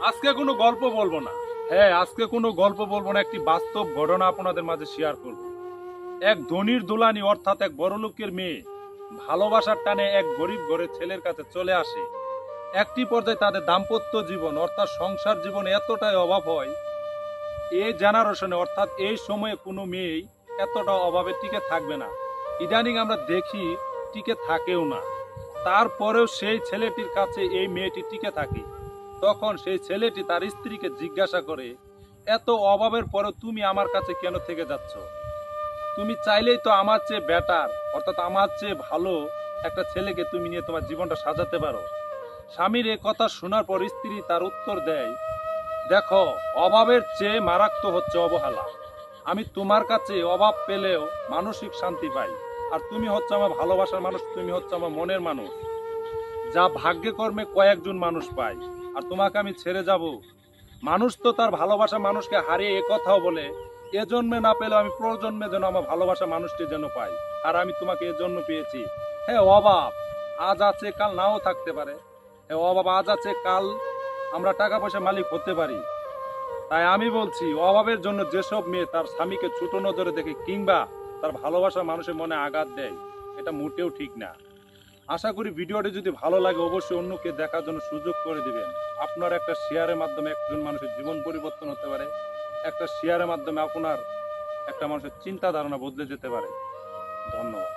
আজকে কোনো গল্প বলবো না। হ্যাঁ, আজকে কোনো গল্প বলবো না, একটি বাস্তব ঘটনা আপনাদের মাঝে শেয়ার করব। এক ধনীর দুলানি অর্থাৎ এক বড়লোকের মেয়ে ভালোবাসার টানে এক গরিব ঘরের ছেলের কাছে চলে আসে। একটি পর্যায়ে তাদের দাম্পত্য জীবন অর্থাৎ সংসার জীবন এতটাই অভাব হয়, এই জেনারেশনে অর্থাৎ এই সময়ে কোনো মেয়েই এতটা অভাবে টিকে থাকবে না। ইদানিং আমরা দেখি টিকে থাকেও না। তারপরেও সেই ছেলেটির কাছে এই মেয়েটি টিকে থাকে। তখন সেই ছেলেটি তার স্ত্রীকে জিজ্ঞাসা করে, এত অভাবের পরেও তুমি আমার কাছে কেন থেকে যাচ্ছ? তুমি চাইলেই তো আমার চেয়ে বেটার অর্থাৎ আমার চেয়ে ভালো একটা ছেলেকে তুমি নিয়ে তোমার জীবনটা সাজাতে পারো। স্বামীর এ কথা শোনার পর স্ত্রী তার উত্তর দেয়, দেখো, অভাবের চেয়ে মারাত্মক হচ্ছে অবহেলা। আমি তোমার কাছে অভাব পেলেও মানসিক শান্তি পাই। আর তুমি হচ্ছে আমার ভালোবাসার মানুষ, তুমি হচ্ছে আমার মনের মানুষ, যা ভাগ্যে কর্মে কয়েকজন মানুষ পায়। আর তোমাকে আমি ছেড়ে যাব? মানুষ তো তার ভালোবাসা মানুষকে হারিয়ে এ কথাও বলে, এ জন্মে না পেলেও আমি প্রজন্মে যেন আমার ভালোবাসা মানুষটি যেন পাই। আর আমি তোমাকে এ জন্য পেয়েছি। হ্যাঁ, অভাব আজ আছে কাল নাও থাকতে পারে। হ্যাঁ, অভাব আজ আছে কাল আমরা টাকা পয়সা মালিক হতে পারি। তাই আমি বলছি, অভাবের জন্য যেসব মেয়ে তার স্বামীকে ছোট নজরে দেখে কিংবা তার ভালোবাসা মানুষের মনে আঘাত দেয়, এটা মোটেও ঠিক না। আশা করি ভিডিওটি যদি ভালো লাগে অবশ্যই অন্যকে দেখার জন্য সুযোগ করে দিবেন। আপনার একটা শেয়ারের মাধ্যমে একজন মানুষের জীবন পরিবর্তন হতে পারে। একটা শেয়ারের মাধ্যমে আপনার একটা মানুষের চিন্তা ধারণা বদলে যেতে পারে। ধন্যবাদ।